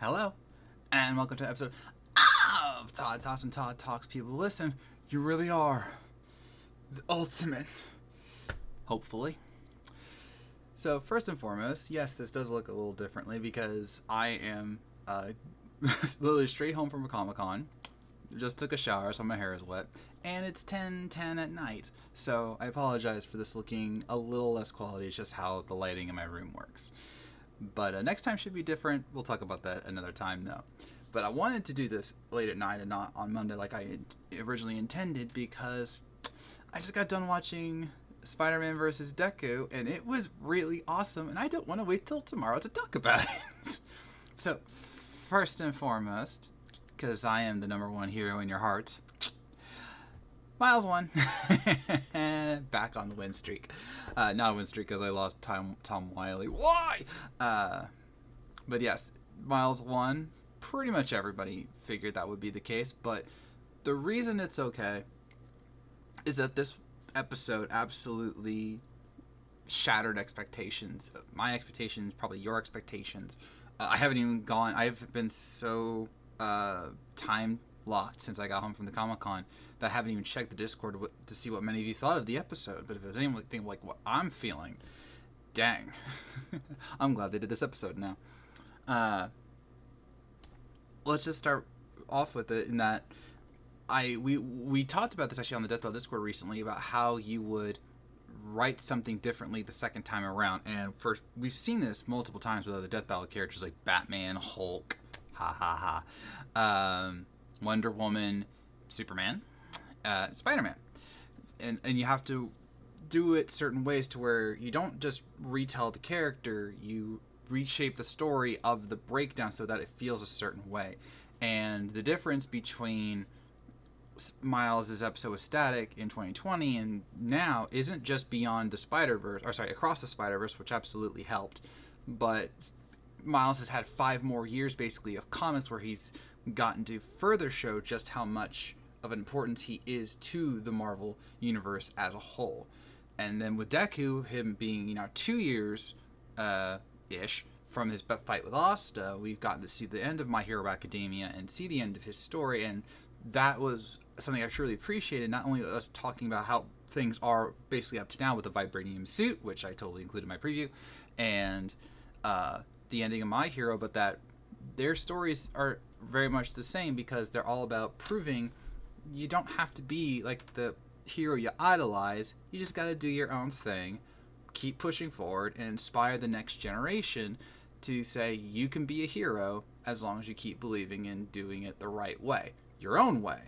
Hello, and welcome to an episode of Todd Talks and Todd Talks. People, listen, you really are the ultimate. Hopefully. So, first and foremost, yes, this does look a little differently because I am literally straight home from a Comic-Con. Just took a shower, so my hair is wet, and it's 10:10 at night. So, I apologize for this looking a little less quality. It's just how the lighting in my room works. But next time should be different. We'll talk about that another time, though. But I wanted to do this late at night and not on Monday like I originally intended because I just got done watching Spider-Man vs. Deku, and it was really awesome, and I don't want to wait till tomorrow to talk about it. So, first and foremost, because I am the number one hero in your heart, Miles won. Back on the win streak. Not a win streak because I lost Tom Wiley. Why? But yes, Miles won. Pretty much everybody figured that would be the case. But the reason it's okay is that this episode absolutely shattered expectations. My expectations, probably your expectations. I haven't even gone. I've been so time locked since I got home from the Comic-Con that I haven't even checked the Discord to see what many of you thought of the episode. But if there's anything like what I'm feeling, dang. I'm glad they did this episode now. Let's just start off with it in that we talked about this actually on the Death Battle Discord recently about how you would write something differently the second time around. And we've seen this multiple times with other Death Battle characters like Batman, Hulk, Wonder Woman, Superman, Spider-Man, and you have to do it certain ways to where you don't just retell the character, you reshape the story of the breakdown so that it feels a certain way. And the difference between Miles' episode with Static in 2020 and now isn't just beyond the Spider-Verse, or sorry, across the Spider-Verse, which absolutely helped, but Miles has had 5 more years basically of comics where he's gotten to further show just how much of an importance he is to the Marvel universe as a whole. And then with Deku, him being 2 years ish from his fight with Asta, we've gotten to see the end of My Hero Academia and see the end of his story, and that was something I truly appreciated. Not only us talking about how things are basically up to now with the vibranium suit, which I totally included in my preview, and the ending of My Hero, but that their stories are very much the same because they're all about proving you don't have to be like the hero you idolize. You just got to do your own thing, keep pushing forward, and inspire the next generation to say you can be a hero as long as you keep believing in doing it the right way, your own way,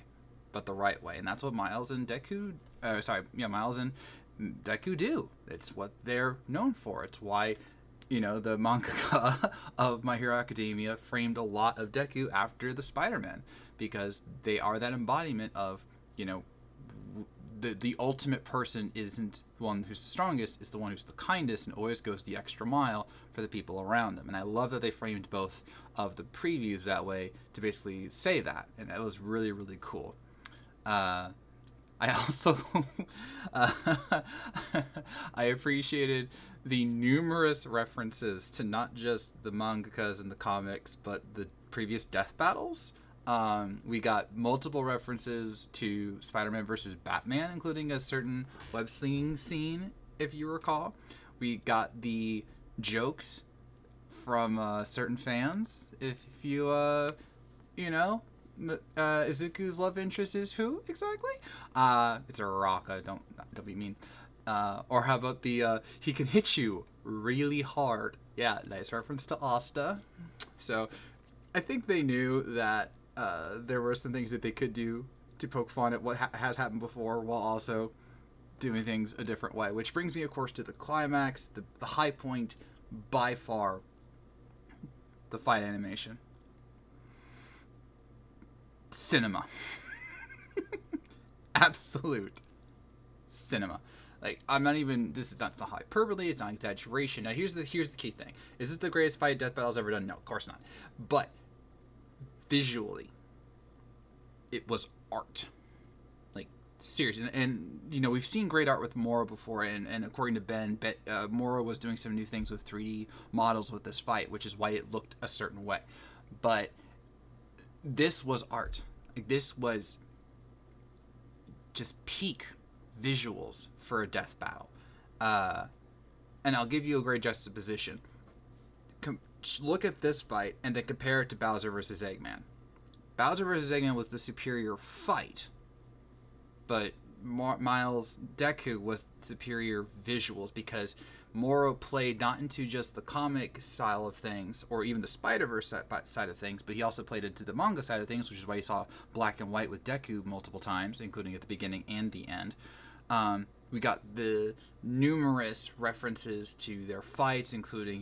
but the right way. And that's what Miles and Deku, Miles and Deku do. It's what they're known for. It's why the mangaka of My Hero Academia framed a lot of Deku after the Spider-Man, because they are that embodiment of, the ultimate person isn't the one who's the strongest, it's the one who's the kindest and always goes the extra mile for the people around them. And I love that they framed both of the previews that way to basically say that, and it was really, really cool. I also I appreciated the numerous references to not just the mangakas and the comics, but the previous death battles. We got multiple references to Spider-Man versus Batman, including a certain web-slinging scene, if you recall. We got the jokes from certain fans. If you, Izuku's love interest is who exactly? It's a Raka. Don't be mean. Or how about the he can hit you really hard? Yeah, nice reference to Asta. So I think they knew that there were some things that they could do to poke fun at what has happened before while also doing things a different way. Which brings me, of course, to the climax, the high point by far, the fight animation. Cinema. Absolute cinema. Like, I'm not even, this is not hyperbole, it's not exaggeration. Now, here's the key thing. Is this the greatest fight Death Battle's ever done? No, of course not. But visually, it was art. Like, seriously. And we've seen great art with Mora before, and according to Ben, Mora was doing some new things with 3D models with this fight, which is why it looked a certain way. But this was art. Like, this was just peak visuals for a death battle. And I'll give you a great juxtaposition. Look at this fight and then compare it to Bowser versus Eggman. Bowser versus Eggman was the superior fight, but Miles Deku was superior visuals because Moro played not into just the comic style of things or even the Spider-Verse side of things, but he also played into the manga side of things, which is why you saw black and white with Deku multiple times, including at the beginning and the end. We got the numerous references to their fights, including,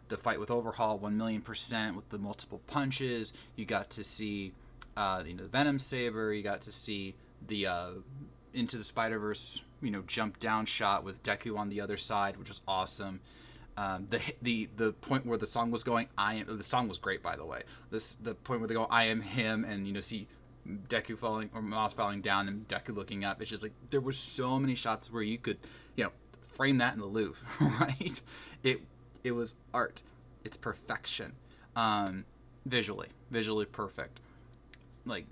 the fight with Overhaul 1,000,000% with the multiple punches. You got to see, the Venom Saber. You got to see the Into the Spider-Verse, jump down shot with Deku on the other side, which was awesome. The point where the song was going, the song was great, by the way. The point where they go, I am him, and see Deku falling or Miles falling down and Deku looking up. It's just like there were so many shots where you could, frame that in the Louvre, right? It was art. It's perfection. Visually perfect. Like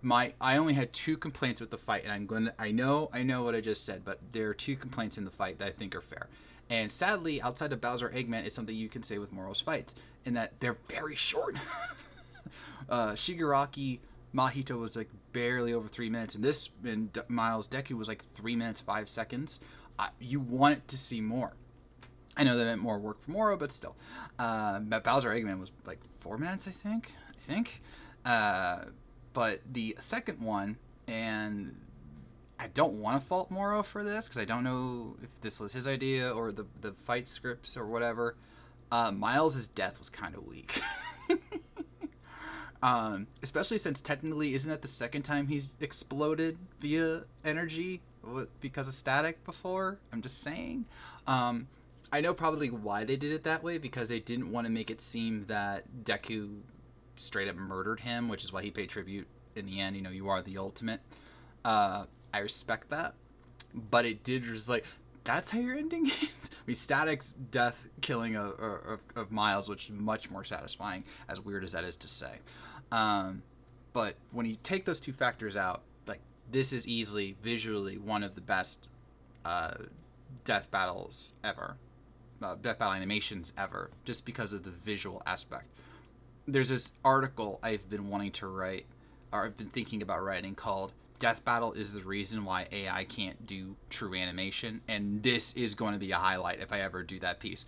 I only had 2 complaints with the fight, and I know what I just said, but there are 2 complaints in the fight that I think are fair. And sadly, outside of Bowser Eggman, it's something you can say with Moro's fights, in that they're very short. Shigaraki Mahito was like barely over 3 minutes, and Miles Deku was like 3 minutes 5 seconds. You wanted to see more. I know that meant more work for Moro, but still. But Bowser Eggman was like 4 minutes, I think. But the second one, and I don't want to fault Moro for this because I don't know if this was his idea or the fight scripts or whatever. Miles' death was kind of weak. Especially since technically, isn't that the second time he's exploded via energy because of static before? I'm just saying. I know probably why they did it that way, because they didn't want to make it seem that Deku straight up murdered him, which is why he paid tribute in the end. You are the ultimate. I respect that, but it did just like, that's how you're ending it? Static's death killing of Miles, which is much more satisfying, as weird as that is to say. But when you take those 2 factors out, like, this is easily visually one of the best death battles ever. Death battle animations ever, just because of the visual aspect. There's this article I've been wanting to write, or I've been thinking about writing, called Death Battle is the Reason Why AI Can't Do True Animation, and this is going to be a highlight if I ever do that piece.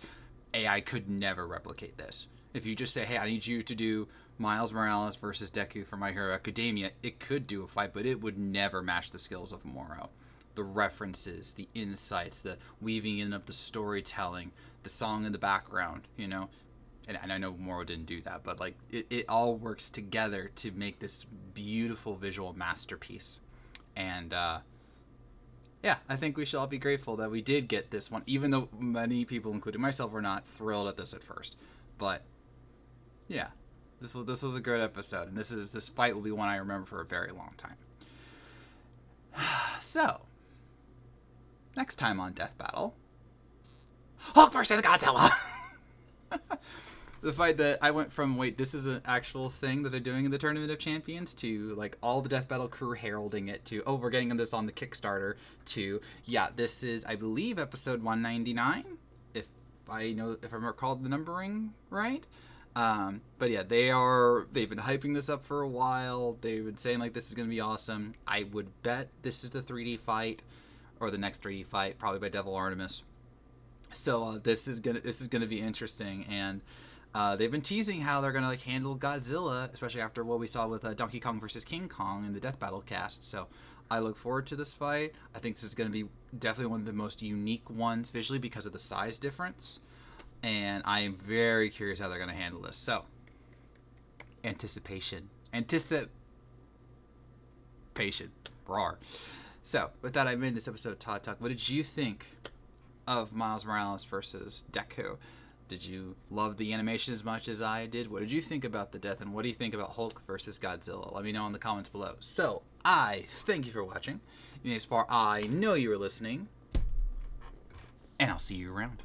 AI could never replicate this. If you just say, hey, I need you to do Miles Morales versus Deku for My Hero Academia, it could do a fight, but it would never match the skills of Moro. The references, the insights, the weaving in of the storytelling, the song in the background, and I know Moro didn't do that, but like it all works together to make this beautiful visual masterpiece. And yeah, I think we should all be grateful that we did get this one, even though many people, including myself, were not thrilled at this at first. But yeah, this was a good episode, and this fight will be one I remember for a very long time. So, next time on Death Battle, Hulk versus Godzilla. The fight that I went from, wait, this is an actual thing that they're doing in the Tournament of Champions, to like all the Death Battle crew heralding it, to, oh, we're getting this on the Kickstarter, to, yeah, this is, I believe, episode 199, if I recall the numbering right. But yeah, they've been hyping this up for a while. They've been saying like this is going to be awesome. I would bet this is the 3D fight, or the next 3D fight, probably by Devil Artemis. So this is gonna be interesting, and they've been teasing how they're gonna like handle Godzilla, especially after what we saw with Donkey Kong versus King Kong in the Death Battle cast. So I look forward to this fight. I think this is gonna be definitely one of the most unique ones visually because of the size difference, and I am very curious how they're gonna handle this. So anticipation, roar. So with that, I made this episode of Todd Talk. What did you think of Miles Morales versus Deku? Did you love the animation as much as I did? What did you think about the death, and what do you think about Hulk versus Godzilla? Let me know in the comments below. So, I thank you for watching. As far I know you were listening, and I'll see you around.